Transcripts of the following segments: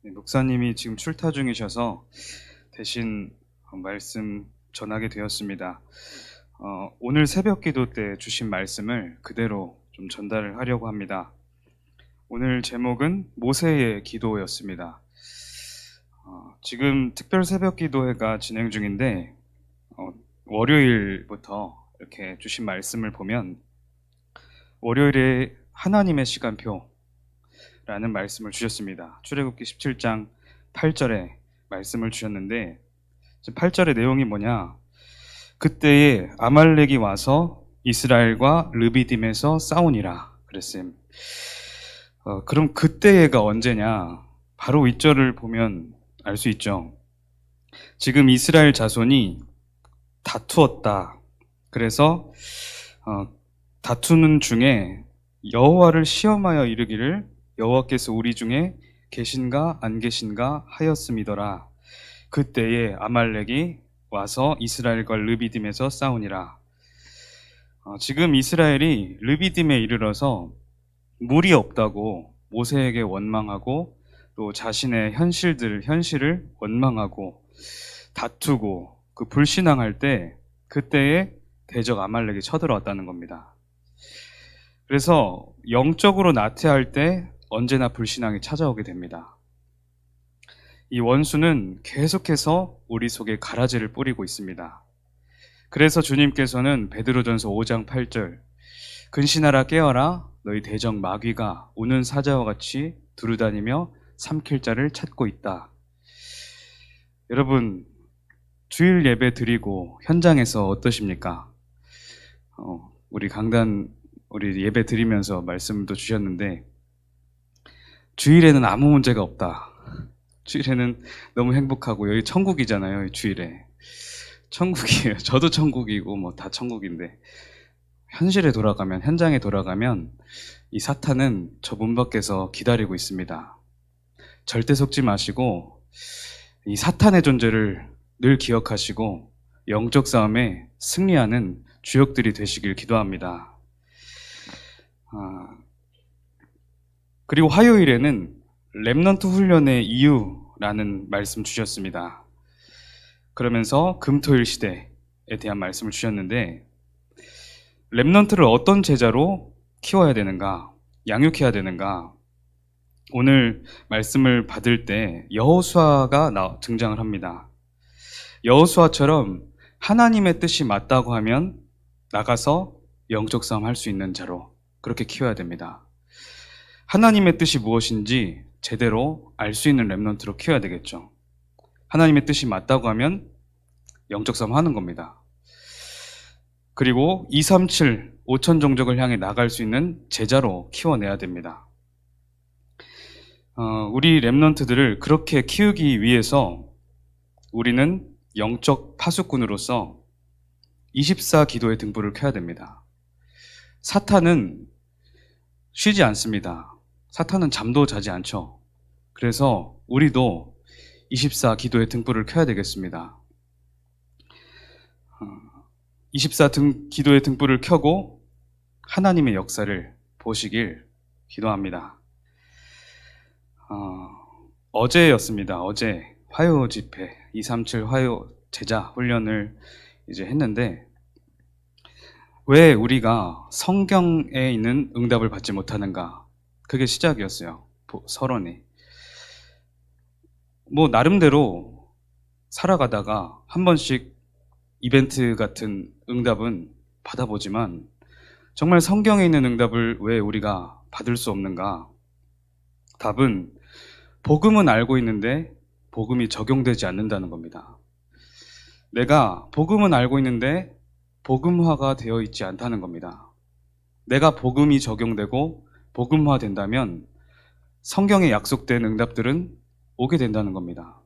네, 목사님이 지금 출타 중이셔서 대신 말씀 전하게 되었습니다. 오늘 새벽 기도 때 주신 말씀을 그대로 좀 전달을 하려고 합니다. 오늘 제목은 모세의 기도였습니다. 지금 특별 새벽 기도회가 진행 중인데 월요일부터 이렇게 주신 말씀을 보면 월요일에 하나님의 시간표 라는 말씀을 주셨습니다. 출애굽기 17장 8절에 말씀을 주셨는데 8절의 내용이 뭐냐? 그때에 아말렉이 와서 이스라엘과 르비딤에서 싸우니라 그랬어요. 그럼 그때가 언제냐? 바로 이 절을 보면 알 수 있죠. 지금 이스라엘 자손이 다투었다. 그래서 다투는 중에 여호와를 시험하여 이르기를 여호와께서 우리 중에 계신가 안 계신가 하였음이더라. 그때에 아말렉이 와서 이스라엘과 르비딤에서 싸우니라. 지금 이스라엘이 르비딤에 이르러서 물이 없다고 모세에게 원망하고 또 자신의 현실을 원망하고 다투고 그 불신앙할 때 그때에 대적 아말렉이 쳐들어왔다는 겁니다. 그래서 영적으로 나태할 때 언제나 불신앙이 찾아오게 됩니다. 이 원수는 계속해서 우리 속에 가라지를 뿌리고 있습니다. 그래서 주님께서는 베드로전서 5장 8절 근신하라 깨어라 너희 대적 마귀가 우는 사자와 같이 두루다니며 삼킬 자를 찾고 있다. 여러분 주일 예배 드리고 현장에서 어떠십니까? 우리 강단 우리 예배 드리면서 말씀도 주셨는데 주일에는 아무 문제가 없다. 주일에는 너무 행복하고 여기 천국이잖아요. 주일에 천국이에요. 저도 천국이고 뭐 다 천국인데 현장에 돌아가면 이 사탄은 저 문 밖에서 기다리고 있습니다. 절대 속지 마시고 이 사탄의 존재를 늘 기억하시고 영적 싸움에 승리하는 주역들이 되시길 기도합니다. 그리고 화요일에는 렘넌트 훈련의 이유라는 말씀 주셨습니다. 그러면서 금토일 시대에 대한 말씀을 주셨는데 렘넌트를 어떤 제자로 키워야 되는가, 양육해야 되는가. 오늘 말씀을 받을 때 여호수아가 등장을 합니다. 여호수아처럼 하나님의 뜻이 맞다고 하면 나가서 영적 싸움 할 수 있는 자로 그렇게 키워야 됩니다. 하나님의 뜻이 무엇인지 제대로 알 수 있는 렘넌트로 키워야 되겠죠. 하나님의 뜻이 맞다고 하면 영적 싸움 하는 겁니다. 그리고 237, 5천 종족을 향해 나갈 수 있는 제자로 키워내야 됩니다. 우리 렘넌트들을 그렇게 키우기 위해서 우리는 영적 파수꾼으로서 24 기도의 등불을 켜야 됩니다. 사탄은 쉬지 않습니다. 사탄은 잠도 자지 않죠. 그래서 우리도 24 기도의 등불을 켜야 되겠습니다. 24 기도의 등불을 켜고 하나님의 역사를 보시길 기도합니다. 어제였습니다. 어제 화요 집회 237 화요 제자 훈련을 이제 했는데 왜 우리가 성경에 있는 응답을 받지 못하는가? 그게 시작이었어요. 서론이. 뭐 나름대로 살아가다가 한 번씩 이벤트 같은 응답은 받아보지만 정말 성경에 있는 응답을 왜 우리가 받을 수 없는가? 답은 복음은 알고 있는데 복음이 적용되지 않는다는 겁니다. 내가 복음은 알고 있는데 복음화가 되어 있지 않다는 겁니다. 내가 복음이 적용되고 복음화 된다면 성경에 약속된 응답들은 오게 된다는 겁니다.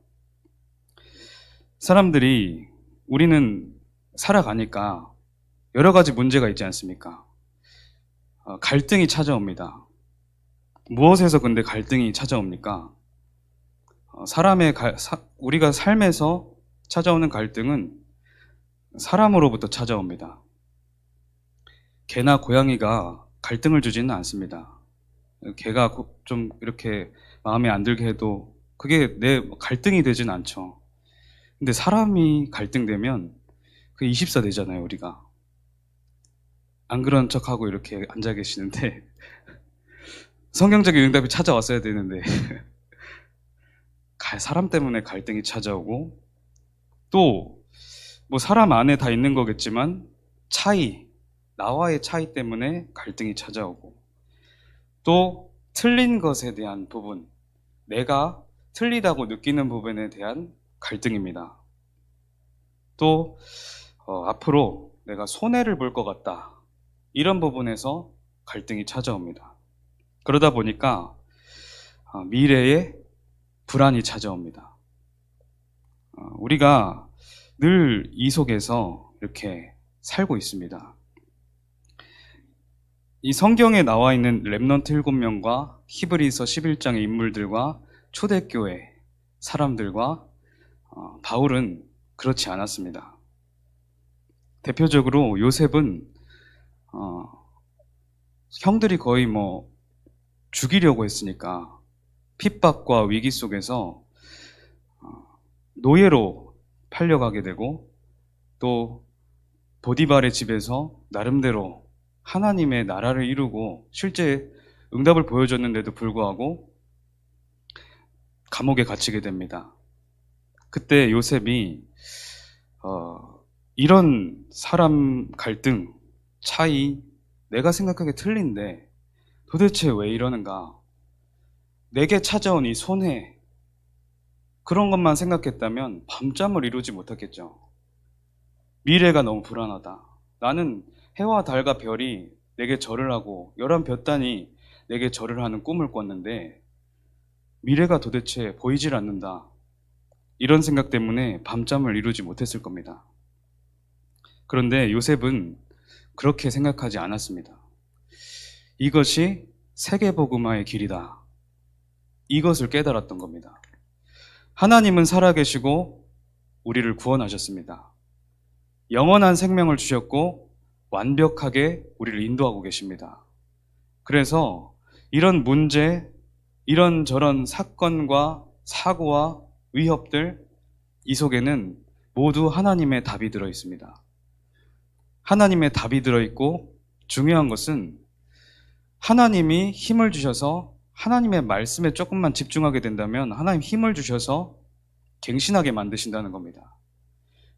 사람들이 우리는 살아가니까 여러 가지 문제가 있지 않습니까? 갈등이 찾아옵니다. 무엇에서 근데 갈등이 찾아옵니까? 우리가 삶에서 찾아오는 갈등은 사람으로부터 찾아옵니다. 개나 고양이가 갈등을 주지는 않습니다. 개가 좀 이렇게 마음에 안 들게 해도 그게 내 갈등이 되진 않죠. 근데 사람이 갈등되면 그게 24 되잖아요, 우리가. 안 그런 척하고 이렇게 앉아 계시는데 성경적인 응답이 찾아왔어야 되는데 사람 때문에 갈등이 찾아오고, 또 뭐 사람 안에 다 있는 거겠지만 나와의 차이 때문에 갈등이 찾아오고, 또 틀린 것에 대한 부분, 내가 틀리다고 느끼는 부분에 대한 갈등입니다. 또 앞으로 내가 손해를 볼 것 같다, 이런 부분에서 갈등이 찾아옵니다. 그러다 보니까 미래에 불안이 찾아옵니다. 우리가 늘 이 속에서 이렇게 살고 있습니다. 이 성경에 나와 있는 렘넌트 7명과 히브리서 11장의 인물들과 초대교회 사람들과 바울은 그렇지 않았습니다. 대표적으로 요셉은 형들이 거의 죽이려고 했으니까 핍박과 위기 속에서 노예로 팔려가게 되고, 또 보디발의 집에서 나름대로 하나님의 나라를 이루고 실제 응답을 보여줬는데도 불구하고 감옥에 갇히게 됩니다. 그때 요셉이 이런 사람 갈등, 차이, 내가 생각하기에 틀린데 도대체 왜 이러는가, 내게 찾아온 이 손해, 그런 것만 생각했다면 밤잠을 이루지 못했겠죠. 미래가 너무 불안하다. 나는 해와 달과 별이 내게 절을 하고 11볕단이 내게 절을 하는 꿈을 꿨는데 미래가 도대체 보이질 않는다. 이런 생각 때문에 밤잠을 이루지 못했을 겁니다. 그런데 요셉은 그렇게 생각하지 않았습니다. 이것이 세계복음화의 길이다, 이것을 깨달았던 겁니다. 하나님은 살아계시고 우리를 구원하셨습니다. 영원한 생명을 주셨고 완벽하게 우리를 인도하고 계십니다. 그래서 이런 문제, 이런저런 사건과 사고와 위협들, 이 속에는 모두 하나님의 답이 들어 있습니다. 하나님의 답이 들어 있고, 중요한 것은 하나님이 힘을 주셔서 하나님의 말씀에 조금만 집중하게 된다면 하나님 힘을 주셔서 갱신하게 만드신다는 겁니다.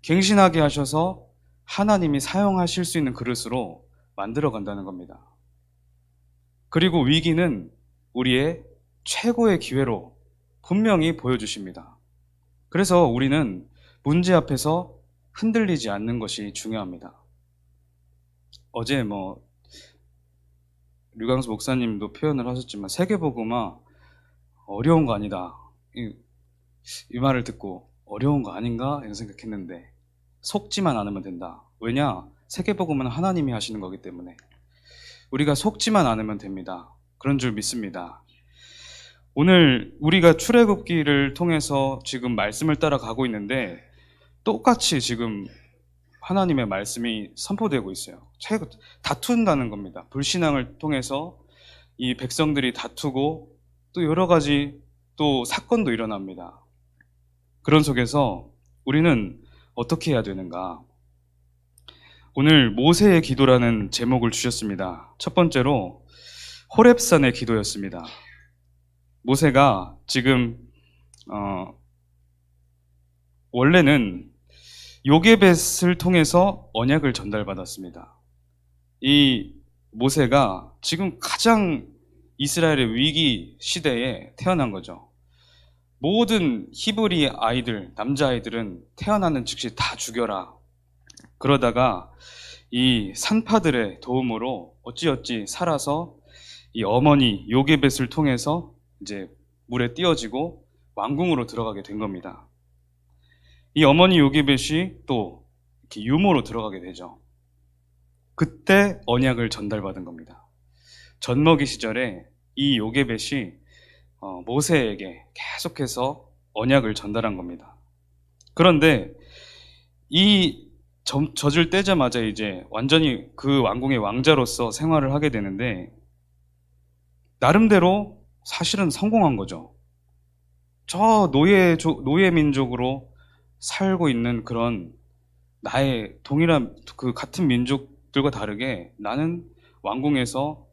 갱신하게 하셔서 하나님이 사용하실 수 있는 그릇으로 만들어 간다는 겁니다. 그리고 위기는 우리의 최고의 기회로 분명히 보여주십니다. 그래서 우리는 문제 앞에서 흔들리지 않는 것이 중요합니다. 어제 류광수 목사님도 표현을 하셨지만 세계복음화 어려운 거 아니다, 이 말을 듣고 어려운 거 아닌가 이런 생각했는데, 속지만 않으면 된다. 왜냐? 세계복음은 하나님이 하시는 거기 때문에 우리가 속지만 않으면 됩니다. 그런 줄 믿습니다. 오늘 우리가 출애굽기를 통해서 지금 말씀을 따라가고 있는데 똑같이 지금 하나님의 말씀이 선포되고 있어요. 다툰다는 겁니다. 불신앙을 통해서 이 백성들이 다투고 또 여러 가지 또 사건도 일어납니다. 그런 속에서 우리는 어떻게 해야 되는가? 오늘 모세의 기도라는 제목을 주셨습니다. 첫 번째로 호렙산의 기도였습니다. 모세가 지금 원래는 요게벳을 통해서 언약을 전달받았습니다. 이 모세가 지금 가장 이스라엘의 위기 시대에 태어난 거죠. 모든 히브리 아이들, 남자아이들은 태어나는 즉시 다 죽여라. 그러다가 이 산파들의 도움으로 어찌어찌 살아서 이 어머니 요게벳을 통해서 이제 물에 띄어지고 왕궁으로 들어가게 된 겁니다. 이 어머니 요게벳이 또 이렇게 유모로 들어가게 되죠. 그때 언약을 전달받은 겁니다. 젖먹이 시절에 이 요게벳이 모세에게 계속해서 언약을 전달한 겁니다. 그런데 이 젖을 떼자마자 이제 완전히 그 왕궁의 왕자로서 생활을 하게 되는데 나름대로 사실은 성공한 거죠. 저 노예 민족으로 살고 있는 그런 나의 동일한 그 같은 민족들과 다르게 나는 왕궁에서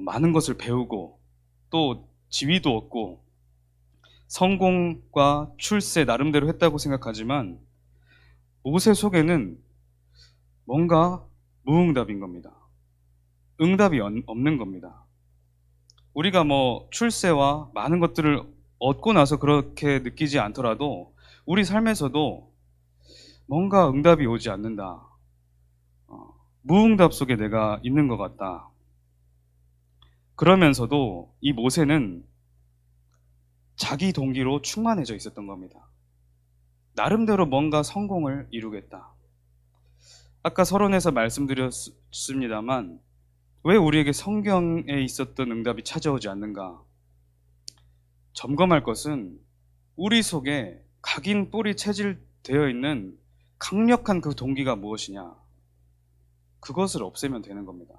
많은 것을 배우고 또 지위도 얻고 성공과 출세 나름대로 했다고 생각하지만 모세 속에는 뭔가 무응답인 겁니다. 응답이 없는 겁니다. 우리가 뭐 출세와 많은 것들을 얻고 나서 그렇게 느끼지 않더라도 우리 삶에서도 뭔가 응답이 오지 않는다. 무응답 속에 내가 있는 것 같다. 그러면서도 이 모세는 자기 동기로 충만해져 있었던 겁니다. 나름대로 뭔가 성공을 이루겠다. 아까 서론에서 말씀드렸습니다만 왜 우리에게 성경에 있었던 응답이 찾아오지 않는가? 점검할 것은 우리 속에 각인 뿌리 체질되어 있는 강력한 그 동기가 무엇이냐? 그것을 없애면 되는 겁니다.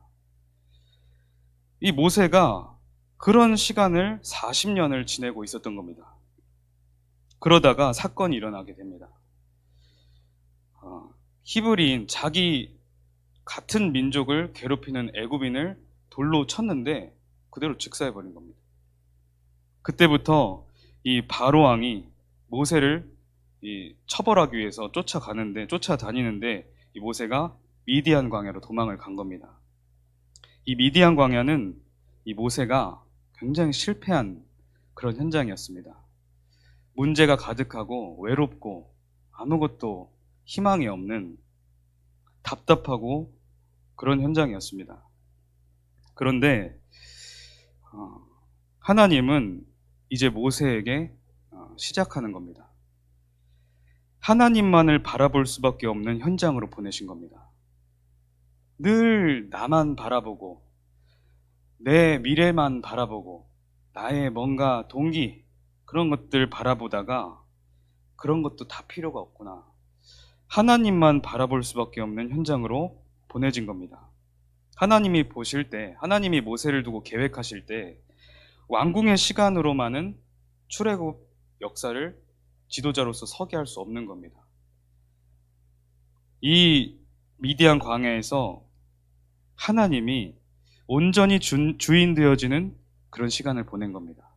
이 모세가 그런 시간을 40년을 지내고 있었던 겁니다. 그러다가 사건이 일어나게 됩니다. 히브리인 자기 같은 민족을 괴롭히는 애굽인을 돌로 쳤는데 그대로 즉사해버린 겁니다. 그때부터 이 바로 왕이 모세를 처벌하기 위해서 쫓아다니는데 이 모세가 미디안 광야로 도망을 간 겁니다. 이 미디안 광야는 이 모세가 굉장히 실패한 그런 현장이었습니다. 문제가 가득하고 외롭고 아무것도 희망이 없는 답답하고 그런 현장이었습니다. 그런데 하나님은 이제 모세에게 시작하는 겁니다. 하나님만을 바라볼 수밖에 없는 현장으로 보내신 겁니다. 늘 나만 바라보고 내 미래만 바라보고 나의 뭔가 동기 그런 것들 바라보다가 그런 것도 다 필요가 없구나. 하나님만 바라볼 수밖에 없는 현장으로 보내진 겁니다. 하나님이 보실 때, 하나님이 모세를 두고 계획하실 때 왕궁의 시간으로만은 출애굽 역사를 지도자로서 서게 할 수 없는 겁니다. 이 미디안 광야에서 하나님이 온전히 주인 되어지는 그런 시간을 보낸 겁니다.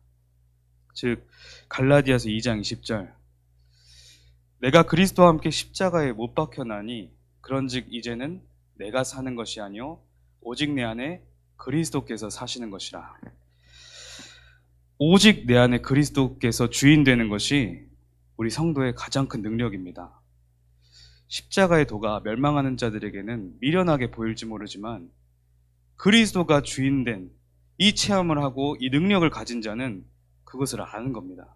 즉 갈라디아서 2장 20절 내가 그리스도와 함께 십자가에 못 박혀나니 그런즉 이제는 내가 사는 것이 아니요 오직 내 안에 그리스도께서 사시는 것이라. 오직 내 안에 그리스도께서 주인 되는 것이 우리 성도의 가장 큰 능력입니다. 십자가의 도가 멸망하는 자들에게는 미련하게 보일지 모르지만 그리스도가 주인된 이 체험을 하고 이 능력을 가진 자는 그것을 아는 겁니다.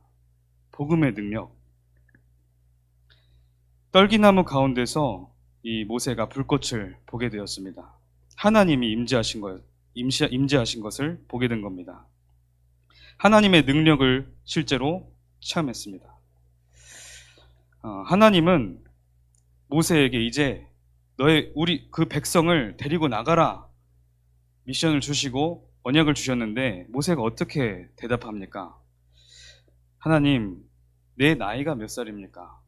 복음의 능력. 떨기나무 가운데서 이 모세가 불꽃을 보게 되었습니다. 하나님이 임재하신 것을 보게 된 겁니다. 하나님의 능력을 실제로 체험했습니다. 하나님은 모세에게 이제 우리 그 백성을 데리고 나가라 미션을 주시고 언약을 주셨는데 모세가 어떻게 대답합니까? 하나님, 내 나이가 몇 살입니까?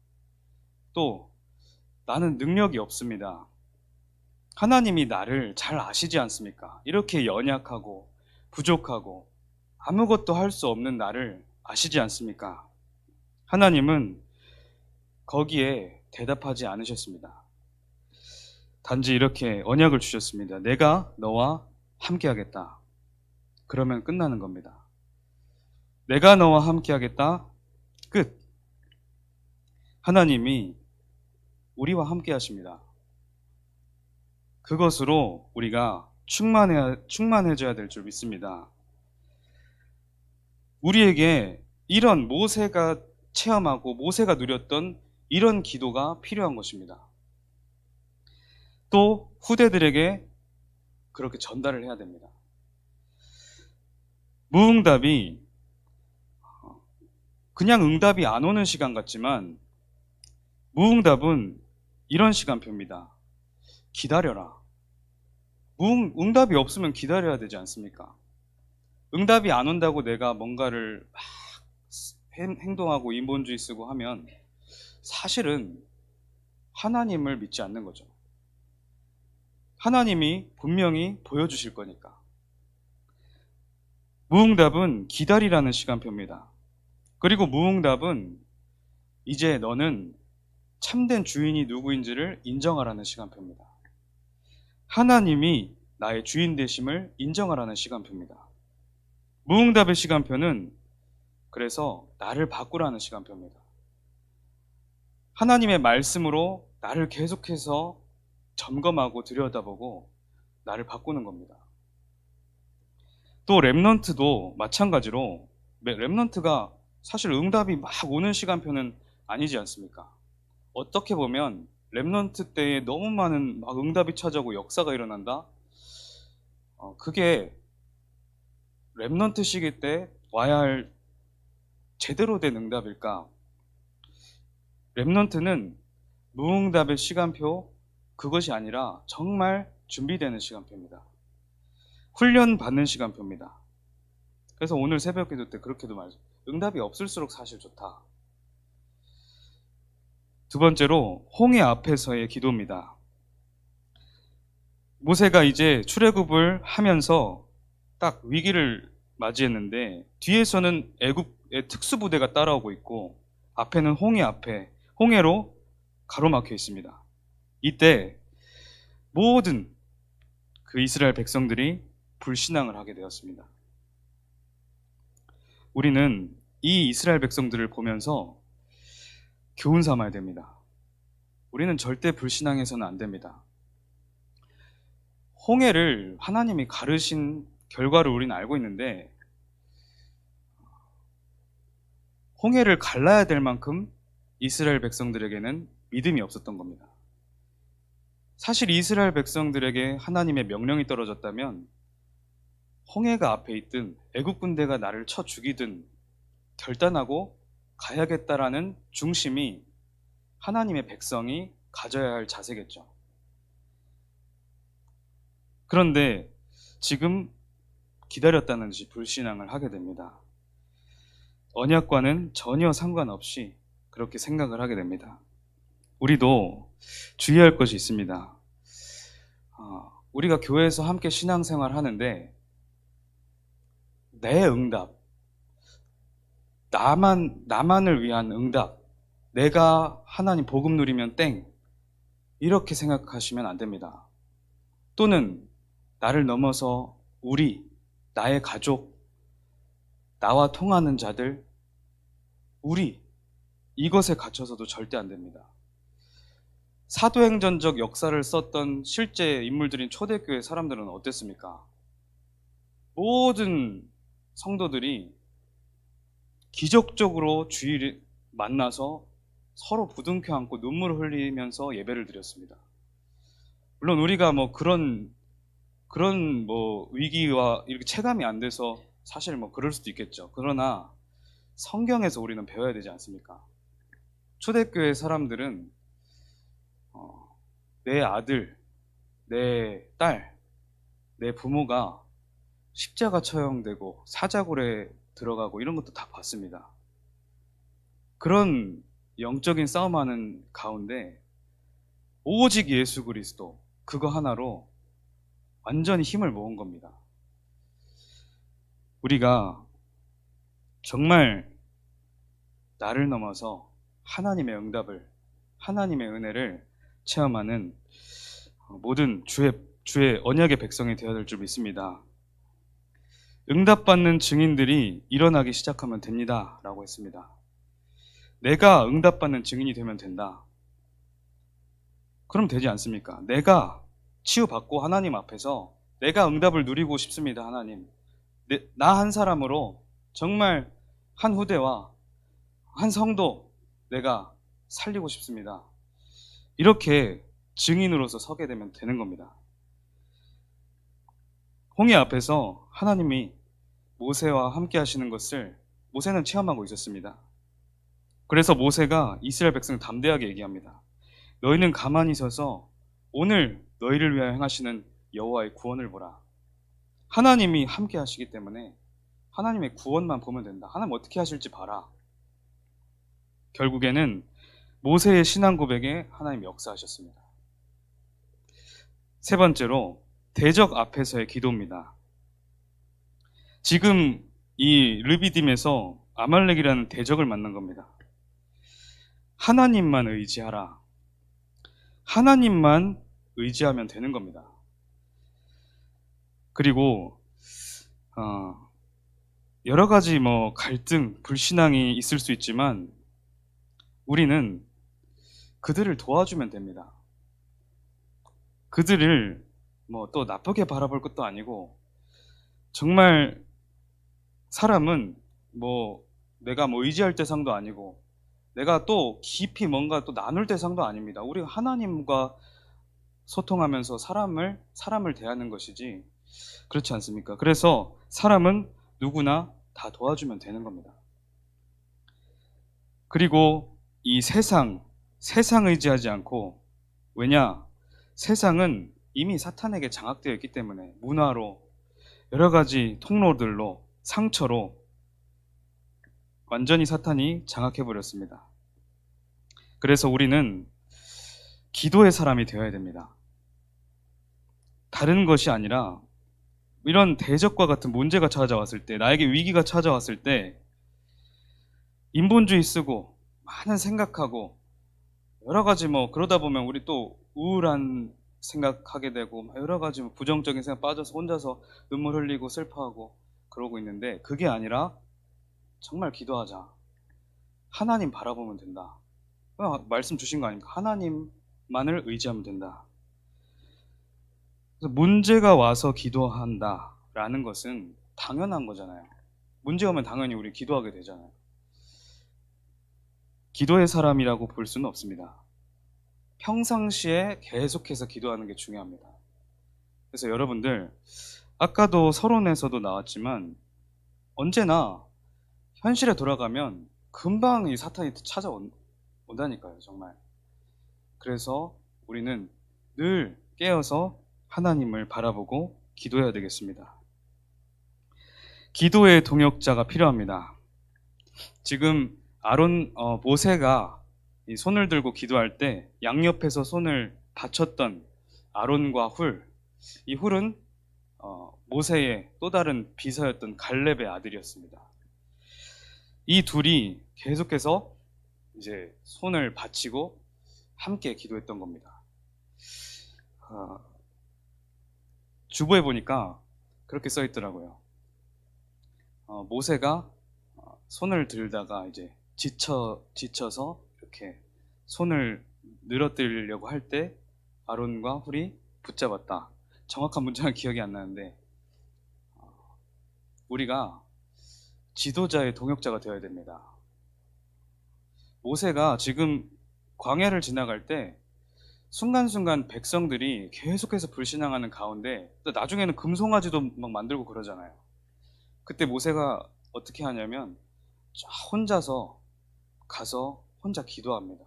또 나는 능력이 없습니다. 하나님이 나를 잘 아시지 않습니까? 이렇게 연약하고 부족하고 아무것도 할 수 없는 나를 아시지 않습니까? 하나님은 거기에 대답하지 않으셨습니다. 단지 이렇게 언약을 주셨습니다. 내가 너와 함께 하겠다. 그러면 끝나는 겁니다. 내가 너와 함께 하겠다. 끝. 하나님이 우리와 함께 하십니다. 그것으로 우리가 충만해져야 될 줄 믿습니다. 우리에게 이런 모세가 체험하고 모세가 누렸던 이런 기도가 필요한 것입니다. 또 후대들에게 그렇게 전달을 해야 됩니다. 무응답이 그냥 응답이 안 오는 시간 같지만 무응답은 이런 시간표입니다. 기다려라. 응답이 없으면 기다려야 되지 않습니까? 응답이 안 온다고 내가 뭔가를 막 행동하고 인본주의 쓰고 하면 사실은 하나님을 믿지 않는 거죠. 하나님이 분명히 보여주실 거니까. 무응답은 기다리라는 시간표입니다. 그리고 무응답은 이제 너는 참된 주인이 누구인지를 인정하라는 시간표입니다. 하나님이 나의 주인 되심을 인정하라는 시간표입니다. 무응답의 시간표는 그래서 나를 바꾸라는 시간표입니다. 하나님의 말씀으로 나를 계속해서 점검하고 들여다보고 나를 바꾸는 겁니다. 또 렘넌트도 마찬가지로 렘넌트가 사실 응답이 막 오는 시간표는 아니지 않습니까? 어떻게 보면 렘넌트 때에 너무 많은 막 응답이 찾아오고 역사가 일어난다? 그게 렘넌트 시기 때 와야 할 제대로 된 응답일까? 렘넌트는 무응답의 시간표, 그것이 아니라 정말 준비되는 시간표입니다. 훈련받는 시간표입니다. 그래서 오늘 새벽 기도 때 그렇게도 말해요. 응답이 없을수록 사실 좋다. 두 번째로 홍해 앞에서의 기도입니다. 모세가 이제 출애굽을 하면서 딱 위기를 맞이했는데 뒤에서는 애굽의 특수부대가 따라오고 있고 앞에는 홍해로 가로막혀 있습니다. 이때 모든 그 이스라엘 백성들이 불신앙을 하게 되었습니다. 우리는 이 이스라엘 백성들을 보면서 교훈 삼아야 됩니다. 우리는 절대 불신앙해서는 안 됩니다. 홍해를 하나님이 가르신 결과를 우리는 알고 있는데 홍해를 갈라야 될 만큼 이스라엘 백성들에게는 믿음이 없었던 겁니다. 사실 이스라엘 백성들에게 하나님의 명령이 떨어졌다면 홍해가 앞에 있든 애국 군대가 나를 쳐 죽이든 결단하고 가야겠다라는 중심이 하나님의 백성이 가져야 할 자세겠죠. 그런데 지금 기다렸다는 듯이 불신앙을 하게 됩니다. 언약과는 전혀 상관없이 그렇게 생각을 하게 됩니다. 우리도 주의할 것이 있습니다. 우리가 교회에서 함께 신앙생활 하는데 내 응답, 나만을 위한 응답, 내가 하나님 복음 누리면 땡, 이렇게 생각하시면 안 됩니다. 또는 나를 넘어서 나의 가족, 나와 통하는 자들, 이것에 갇혀서도 절대 안 됩니다. 사도행전적 역사를 썼던 실제 인물들인 초대교회 사람들은 어땠습니까? 모든 성도들이 기적적으로 주일에 만나서 서로 부둥켜 안고 눈물을 흘리면서 예배를 드렸습니다. 물론 우리가 그런 위기와 이렇게 체감이 안 돼서 사실 그럴 수도 있겠죠. 그러나 성경에서 우리는 배워야 되지 않습니까? 초대교회 사람들은 내 아들, 내 딸, 내 부모가 십자가 처형되고 사자굴에 들어가고 이런 것도 다 봤습니다. 그런 영적인 싸움하는 가운데 오직 예수 그리스도 그거 하나로 완전히 힘을 모은 겁니다. 우리가 정말 나를 넘어서 하나님의 응답을, 하나님의 은혜를 체험하는 모든 주의 언약의 백성이 되어야 될 줄 믿습니다. 응답받는 증인들이 일어나기 시작하면 됩니다 라고 했습니다. 내가 응답받는 증인이 되면 된다. 그럼 되지 않습니까? 내가 치유받고 하나님 앞에서 내가 응답을 누리고 싶습니다. 하나님, 나 한 사람으로 정말 한 후대와 한 성도 내가 살리고 싶습니다. 이렇게 증인으로서 서게 되면 되는 겁니다. 홍해 앞에서 하나님이 모세와 함께 하시는 것을 모세는 체험하고 있었습니다. 그래서 모세가 이스라엘 백성을 담대하게 얘기합니다. 너희는 가만히 서서 오늘 너희를 위하여 행하시는 여호와의 구원을 보라. 하나님이 함께 하시기 때문에 하나님의 구원만 보면 된다. 하나님 어떻게 하실지 봐라. 결국에는 모세의 신앙 고백에 하나님 역사하셨습니다. 세 번째로 대적 앞에서의 기도입니다. 지금 이 르비딤에서 아말렉이라는 대적을 만난 겁니다. 하나님만 의지하라. 하나님만 의지하면 되는 겁니다. 그리고 여러 가지 갈등, 불신앙이 있을 수 있지만 우리는 그들을 도와주면 됩니다. 그들을 또 나쁘게 바라볼 것도 아니고, 정말 사람은 내가 의지할 대상도 아니고, 내가 또 깊이 뭔가 또 나눌 대상도 아닙니다. 우리가 하나님과 소통하면서 사람을 대하는 것이지, 그렇지 않습니까? 그래서 사람은 누구나 다 도와주면 되는 겁니다. 그리고 이 세상 의지하지 않고, 왜냐? 세상은 이미 사탄에게 장악되어 있기 때문에 문화로, 여러 가지 통로들로, 상처로 완전히 사탄이 장악해버렸습니다. 그래서 우리는 기도의 사람이 되어야 됩니다. 다른 것이 아니라 이런 대적과 같은 문제가 찾아왔을 때, 나에게 위기가 찾아왔을 때 인본주의 쓰고 많은 생각하고 여러 가지 그러다 보면 우리 또 우울한 생각하게 되고 여러 가지 부정적인 생각 빠져서 혼자서 눈물 흘리고 슬퍼하고 그러고 있는데, 그게 아니라 정말 기도하자. 하나님 바라보면 된다. 말씀 주신 거 아닙니까? 하나님만을 의지하면 된다. 그래서 문제가 와서 기도한다라는 것은 당연한 거잖아요. 문제 오면 당연히 우리 기도하게 되잖아요. 기도의 사람이라고 볼 수는 없습니다. 평상시에 계속해서 기도하는 게 중요합니다. 그래서 여러분들, 아까도 서론에서도 나왔지만 언제나 현실에 돌아가면 금방 이 사탄이 찾아온다니까요, 정말. 그래서 우리는 늘 깨어서 하나님을 바라보고 기도해야 되겠습니다. 기도의 동역자가 필요합니다. 지금 모세가 이 손을 들고 기도할 때 양옆에서 손을 받쳤던 아론과 이 훌은 모세의 또 다른 비서였던 갈렙의 아들이었습니다. 이 둘이 계속해서 이제 손을 받치고 함께 기도했던 겁니다. 주보에 보니까 그렇게 써 있더라고요. 모세가 손을 들다가 이제 지쳐서 이렇게 손을 늘어뜨리려고 할 때 아론과 훌이 붙잡았다. 정확한 문장은 기억이 안 나는데, 우리가 지도자의 동역자가 되어야 됩니다. 모세가 지금 광야를 지나갈 때 순간순간 백성들이 계속해서 불신앙하는 가운데 나중에는 금송아지도 막 만들고 그러잖아요. 그때 모세가 어떻게 하냐면 혼자서 가서 혼자 기도합니다.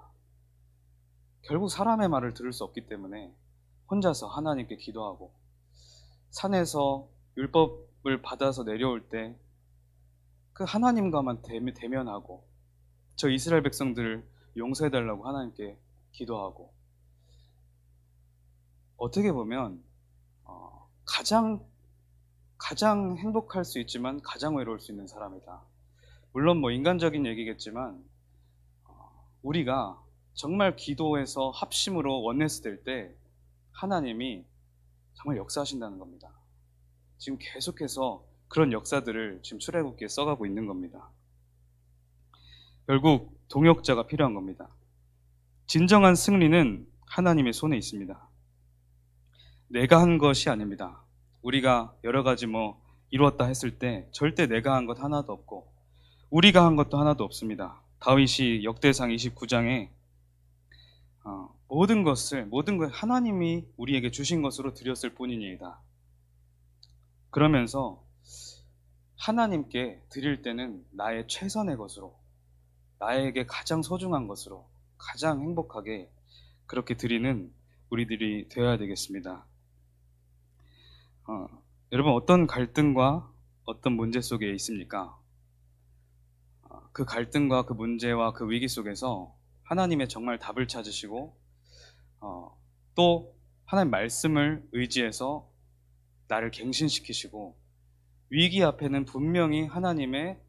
결국 사람의 말을 들을 수 없기 때문에 혼자서 하나님께 기도하고, 산에서 율법을 받아서 내려올 때 그 하나님과만 대면하고, 저 이스라엘 백성들을 용서해달라고 하나님께 기도하고, 어떻게 보면 가장 행복할 수 있지만 가장 외로울 수 있는 사람이다. 물론 인간적인 얘기겠지만 우리가 정말 기도해서 합심으로 원네스 될 때 하나님이 정말 역사하신다는 겁니다. 지금 계속해서 그런 역사들을 지금 출애굽기에 써가고 있는 겁니다. 결국 동역자가 필요한 겁니다. 진정한 승리는 하나님의 손에 있습니다. 내가 한 것이 아닙니다. 우리가 여러 가지 이루었다 했을 때 절대 내가 한 것 하나도 없고 우리가 한 것도 하나도 없습니다. 다윗이 역대상 29장에 모든 걸 하나님이 우리에게 주신 것으로 드렸을 뿐이니이다. 그러면서 하나님께 드릴 때는 나의 최선의 것으로, 나에게 가장 소중한 것으로, 가장 행복하게 그렇게 드리는 우리들이 되어야 되겠습니다. 여러분, 어떤 갈등과 어떤 문제 속에 있습니까? 그 갈등과 그 문제와 그 위기 속에서 하나님의 정말 답을 찾으시고 또 하나님 말씀을 의지해서 나를 갱신시키시고 위기 앞에는 분명히 하나님의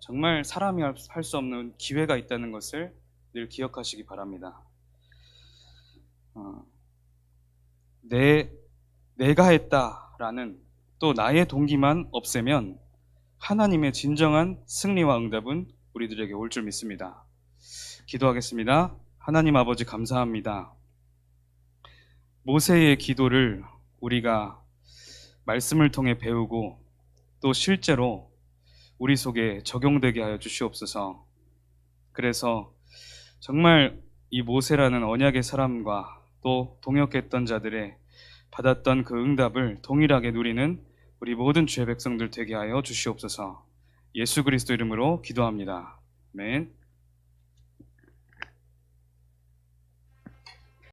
정말 사람이 할 수 없는 기회가 있다는 것을 늘 기억하시기 바랍니다. 내가 했다라는 또 나의 동기만 없애면 하나님의 진정한 승리와 응답은 우리들에게 올 줄 믿습니다. 기도하겠습니다. 하나님 아버지 감사합니다. 모세의 기도를 우리가 말씀을 통해 배우고 또 실제로 우리 속에 적용되게 하여 주시옵소서. 그래서 정말 이 모세라는 언약의 사람과 또 동역했던 자들의 받았던 그 응답을 동일하게 누리는 우리 모든 주의 백성들 되게 하여 주시옵소서. 예수 그리스도 이름으로 기도합니다. 아멘.